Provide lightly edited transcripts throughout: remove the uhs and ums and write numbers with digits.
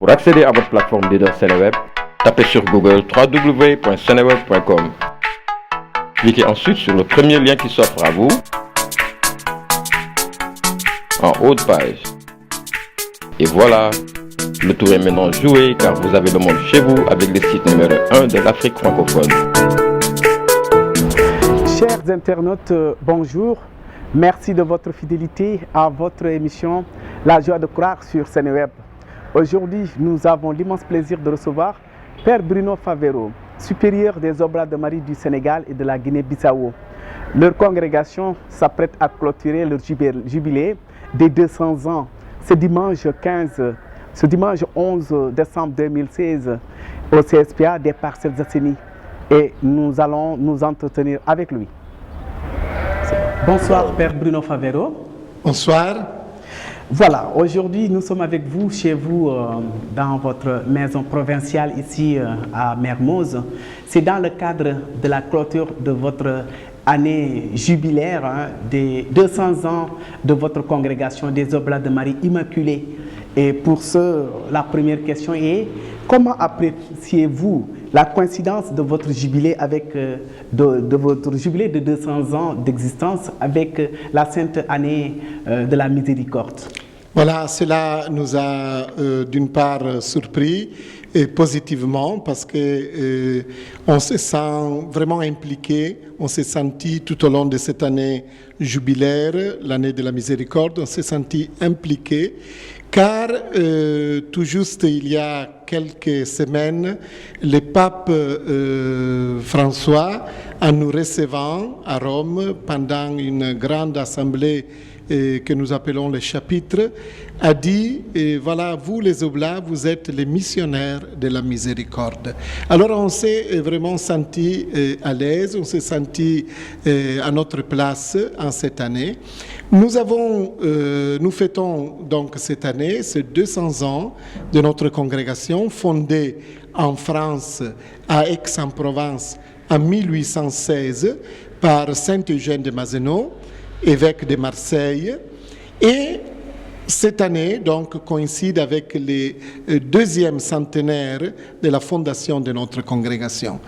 Pour accéder à votre plateforme leader Seneweb, tapez sur Google www.seneweb.com. Cliquez ensuite sur le premier lien qui s'offre à vous en haut de page. Et voilà, le tour est maintenant joué car vous avez le monde chez vous avec le site numéro 1 de l'Afrique francophone. Chers internautes, bonjour. Merci de votre fidélité à votre émission La joie de croire sur Seneweb. Aujourd'hui, nous avons l'immense plaisir de recevoir Père Bruno Favero, supérieur des Oblats de Marie du Sénégal et de la Guinée-Bissau. Leur congrégation s'apprête à clôturer leur jubilé des 200 ans ce dimanche 11 décembre 2016 au CSPA des Parcelles Assainies. Et nous allons nous entretenir avec lui. Bonsoir Père Bruno Favero. Bonsoir. Voilà, aujourd'hui nous sommes avec vous, chez vous, dans votre maison provinciale ici à Mermoz. C'est dans le cadre de la clôture de votre année jubilaire, des 200 ans de votre congrégation des Oblats de Marie Immaculée. Et pour ce, la première question est, comment appréciez-vous la coïncidence de votre jubilé avec de votre jubilé de 200 ans d'existence avec la sainte année de la miséricorde? Voilà, cela nous a d'une part surpris et positivement parce que on se sent vraiment impliqué, on s'est senti tout au long de cette année jubilaire, l'année de la miséricorde, on s'est senti impliqué. Car tout juste il y a quelques semaines, le pape François, en nous recevant à Rome pendant une grande assemblée que nous appelons le chapitre, a dit, voilà, vous les Oblats, vous êtes les missionnaires de la miséricorde. Alors on s'est vraiment senti à l'aise, on s'est senti à notre place en cette année. Nous fêtons donc cette année, ces 200 ans de notre congrégation fondée en France, à Aix-en-Provence, en 1816, par Saint Eugène de Mazenot, évêque de Marseille. Et cette année, donc, coïncide avec le deuxième centenaire de la fondation de notre congrégation.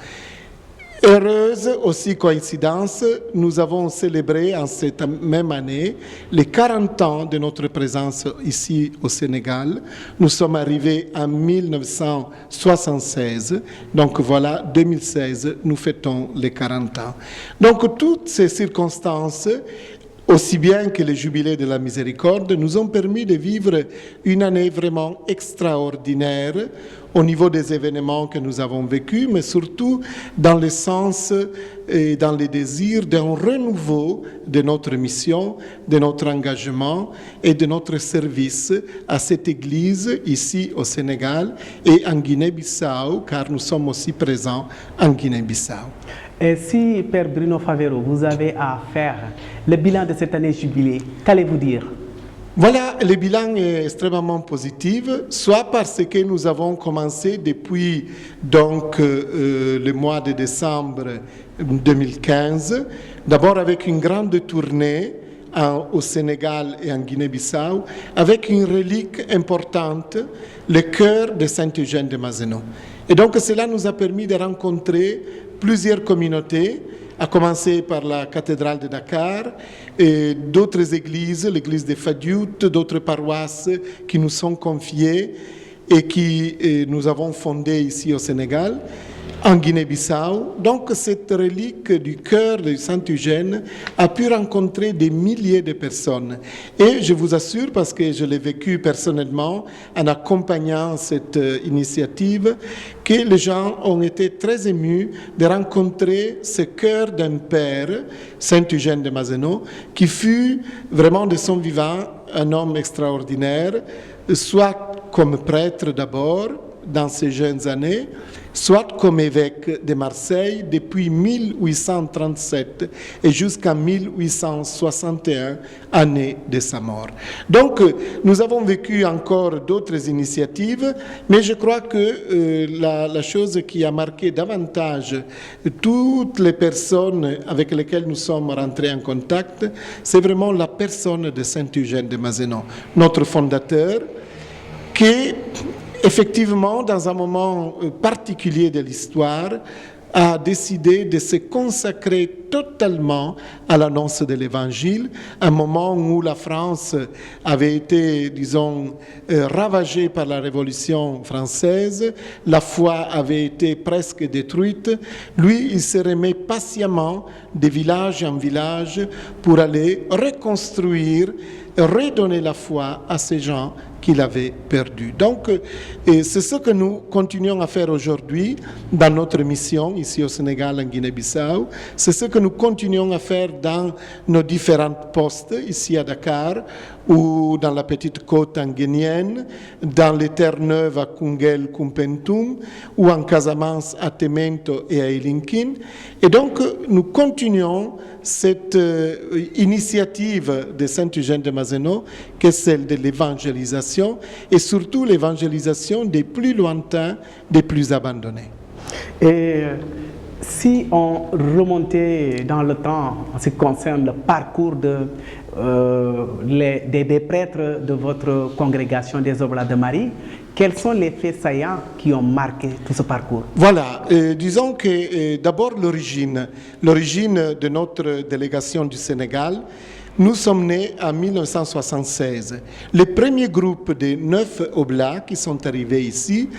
Heureuse aussi coïncidence, nous avons célébré en cette même année les 40 ans de notre présence ici au Sénégal. Nous sommes arrivés en 1976, donc voilà, 2016, nous fêtons les 40 ans. Donc toutes ces circonstances, aussi bien que le jubilé de la miséricorde, nous ont permis de vivre une année vraiment extraordinaire au niveau des événements que nous avons vécus, mais surtout dans le sens et dans le désir d'un renouveau de notre mission, de notre engagement et de notre service à cette Église ici au Sénégal et en Guinée-Bissau, car nous sommes aussi présents en Guinée-Bissau. Et si, Père Bruno Favero, vous avez à faire le bilan de cette année jubilée, qu'allez-vous dire? Voilà, le bilan est extrêmement positif, soit parce que nous avons commencé depuis donc, le mois de décembre 2015, d'abord avec une grande tournée au Sénégal et en Guinée-Bissau, avec une relique importante, le cœur de Saint Eugène de Mazenot. Et donc cela nous a permis de rencontrer plusieurs communautés, à commencer par la cathédrale de Dakar et d'autres églises, l'église de Fadiout, d'autres paroisses qui nous sont confiées et qui nous avons fondées ici au Sénégal, en Guinée-Bissau. Donc cette relique du cœur de Saint Eugène a pu rencontrer des milliers de personnes. Et je vous assure, parce que je l'ai vécu personnellement en accompagnant cette initiative, que les gens ont été très émus de rencontrer ce cœur d'un père, Saint Eugène de Mazenot, qui fut vraiment de son vivant un homme extraordinaire, soit comme prêtre d'abord, dans ses jeunes années, soit comme évêque de Marseille depuis 1837 et jusqu'en 1861, année de sa mort. Donc, nous avons vécu encore d'autres initiatives, mais je crois que la chose qui a marqué davantage toutes les personnes avec lesquelles nous sommes rentrés en contact, c'est vraiment la personne de Saint Eugène de Mazenot, notre fondateur, qui effectivement, dans un moment particulier de l'histoire, a décidé de se consacrer totalement à l'annonce de l'Évangile, un moment où la France avait été, disons, ravagée par la Révolution française, la foi avait été presque détruite. Lui, il se remet patiemment de village en village pour aller reconstruire, redonner la foi à ces gens qu'il avait perdu. Donc, c'est ce que nous continuons à faire aujourd'hui dans notre mission ici au Sénégal, en Guinée-Bissau. C'est ce que nous continuons à faire dans nos différents postes ici à Dakar ou dans la petite côte guinéenne, dans les Terre-Neuve à Koungheul, Kumpentum, ou en Casamance à Temento et à Elinkine. Et donc, nous continuons cette initiative de Saint-Eugène de Mazeno, qui est celle de l'évangélisation, et surtout l'évangélisation des plus lointains, des plus abandonnés. Et si on remontait dans le temps en ce qui concerne le parcours des prêtres de votre congrégation des Oblats de Marie, quels sont les faits saillants qui ont marqué tout ce parcours? Voilà, disons que d'abord l'origine de notre délégation du Sénégal. Nous sommes nés en 1976. Les premiers groupes de 9 Oblats qui sont arrivés ici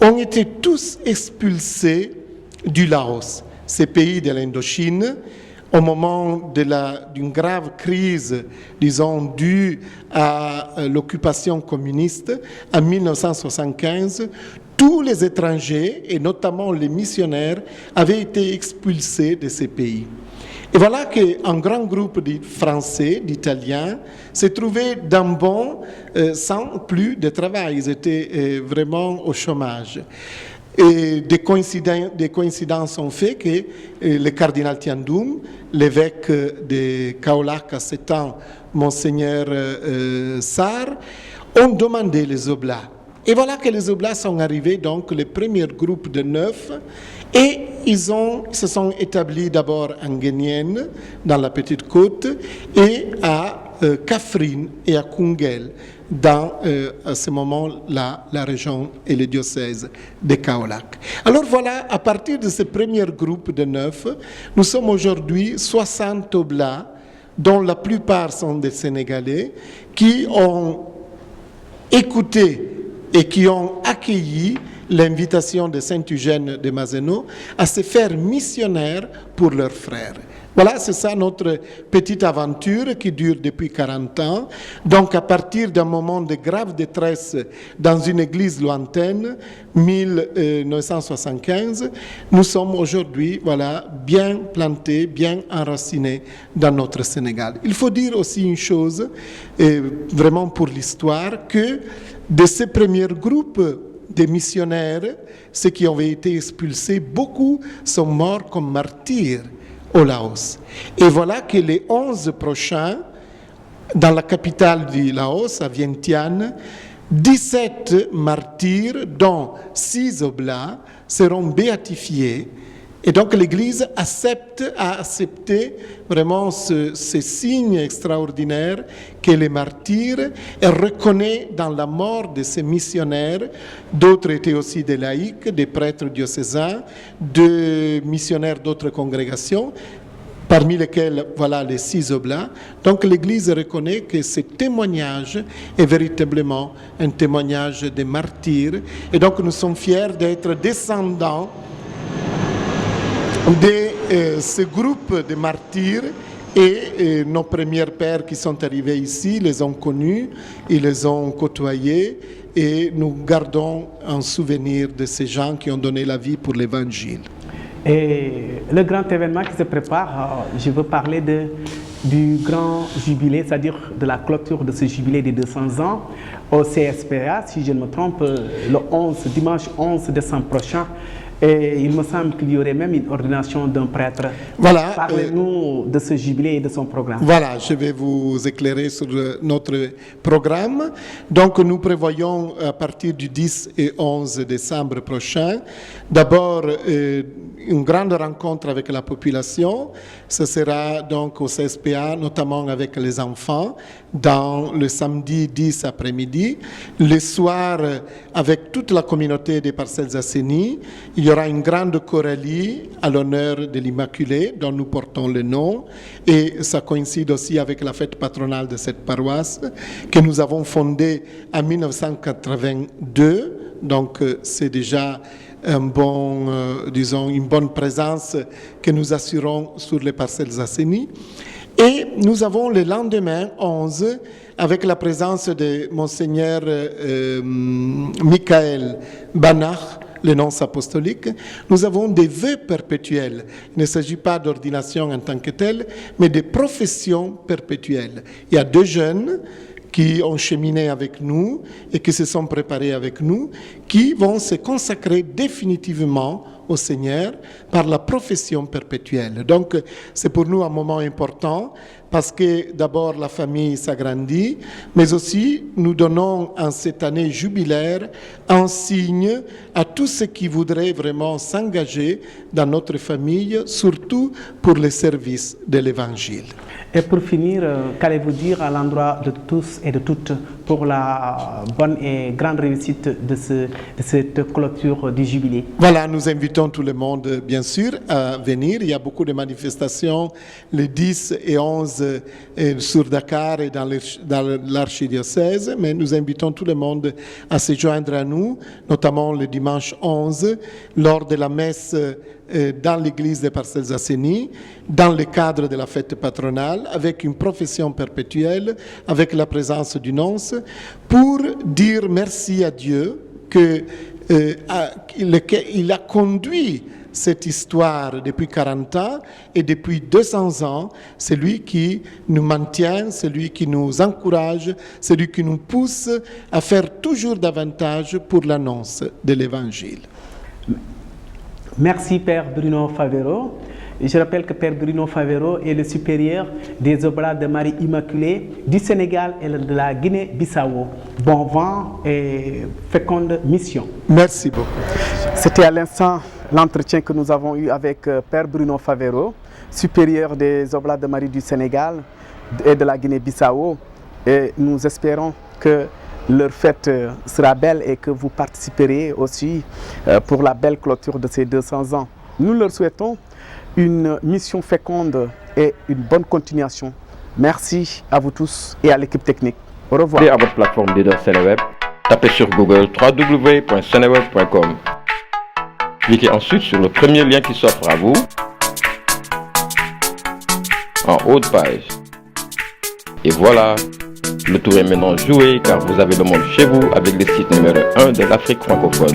ont été tous expulsés du Laos, ces pays de l'Indochine, au moment d'une grave crise, disons, due à l'occupation communiste en 1975. Tous les étrangers, et notamment les missionnaires, avaient été expulsés de ces pays. Et voilà qu'un grand groupe de Français, d'Italiens, s'est trouvé d'un bond sans plus de travail. Ils étaient vraiment au chômage. Et des coïncidences ont fait que le cardinal Tiandoum, l'évêque de Kaolack à 7 ans, Monseigneur Sarr, ont demandé les Oblats. Et voilà que les Oblats sont arrivés, donc le premier groupe de 9, et ils se sont établis d'abord en Guinéenne, dans la petite côte, et à Kaffrine et à Koungheul, dans à ce moment-là la région et le diocèse de Kaolack. Alors voilà, à partir de ce premier groupe de 9, nous sommes aujourd'hui 60 Oblats, dont la plupart sont des Sénégalais, qui ont écouté et qui ont accueilli l'invitation de Saint-Eugène de Mazeno à se faire missionnaires pour leurs frères. Voilà, c'est ça notre petite aventure qui dure depuis 40 ans. Donc, à partir d'un moment de grave détresse dans une église lointaine, 1975, nous sommes aujourd'hui, voilà, bien plantés, bien enracinés dans notre Sénégal. Il faut dire aussi une chose, vraiment pour l'histoire, que de ces premiers groupes de missionnaires, ceux qui ont été expulsés, beaucoup sont morts comme martyrs au Laos. Et voilà que les 11 prochains, dans la capitale du Laos, à Vientiane, 17 martyrs, dont 6 Oblats, seront béatifiés. Et donc l'Église a accepté vraiment ce signe extraordinaire que les martyrs, elle reconnaît dans la mort de ces missionnaires. D'autres étaient aussi des laïcs, des prêtres diocésains, des missionnaires d'autres congrégations, parmi lesquels, voilà, les 6 Oblats. Donc l'Église reconnaît que ce témoignage est véritablement un témoignage des martyrs. Et donc nous sommes fiers d'être descendants de ce groupe de martyrs, et nos premiers pères qui sont arrivés ici les ont connus, ils les ont côtoyés, et nous gardons un souvenir de ces gens qui ont donné la vie pour l'Évangile. Et le grand événement qui se prépare, je veux parler du grand jubilé, c'est-à-dire de la clôture de ce jubilé des 200 ans au CSPA, si je ne me trompe, le dimanche 11 décembre prochain. Et il me semble qu'il y aurait même une ordination d'un prêtre. Voilà. Parlez-nous de ce jubilé et de son programme. Voilà, je vais vous éclairer sur notre programme. Donc, nous prévoyons à partir du 10 et 11 décembre prochain, d'abord une grande rencontre avec la population. Ce sera donc au CSPA, notamment avec les enfants, dans le samedi 10 après-midi. Le soir, avec toute la communauté des Parcelles Assainies, il y aura une grande choralie à l'honneur de l'Immaculée, dont nous portons le nom. Et ça coïncide aussi avec la fête patronale de cette paroisse que nous avons fondée en 1982. Donc, c'est déjà une bonne présence que nous assurons sur les Parcelles Assainies. Et nous avons le lendemain 11, avec la présence de Monseigneur Michael Banach, le nonce apostolique, nous avons des vœux perpétuels. Il ne s'agit pas d'ordination en tant que telle, mais de profession perpétuelle. Il y a 2 jeunes qui ont cheminé avec nous et qui se sont préparés avec nous, qui vont se consacrer définitivement au Seigneur par la profession perpétuelle. Donc, c'est pour nous un moment important parce que d'abord la famille s'agrandit, mais aussi nous donnons en cette année jubilaire un signe à tous ceux qui voudraient vraiment s'engager dans notre famille, surtout pour le service de l'Évangile. Et pour finir, qu'allez-vous dire à l'endroit de tous et de toutes pour la bonne et grande réussite de cette clôture du jubilé? Voilà, nous invitons tout le monde, bien sûr, à venir. Il y a beaucoup de manifestations les 10 et 11 sur Dakar et dans l'archidiocèse, mais nous invitons tout le monde à se joindre à nous, notamment le dimanche 11, lors de la messe dans l'église des Parcelles Assainies, dans le cadre de la fête patronale, avec une profession perpétuelle, avec la présence du nonce, pour dire merci à Dieu qu'il a conduit cette histoire depuis 40 ans et depuis 200 ans. C'est lui qui nous maintient, c'est lui qui nous encourage, c'est lui qui nous pousse à faire toujours davantage pour l'annonce de l'Évangile. Merci Père Bruno Favero. Je rappelle que Père Bruno Favero est le supérieur des Oblates de Marie Immaculée du Sénégal et de la Guinée-Bissau. Bon vent et féconde mission. Merci beaucoup. C'était à l'instant l'entretien que nous avons eu avec Père Bruno Favero, supérieur des Oblates de Marie du Sénégal et de la Guinée-Bissau. Et nous espérons que leur fête sera belle et que vous participerez aussi pour la belle clôture de ces 200 ans. Nous leur souhaitons une mission féconde et une bonne continuation. Merci à vous tous et à l'équipe technique. Au revoir. À votre plateforme leader Seneweb, tapez sur Google www.seneweb.com. Cliquez ensuite sur le premier lien qui s'offre à vous en haut de page. Et voilà, le tour est maintenant joué car vous avez le monde chez vous avec le site numéro 1 de l'Afrique francophone.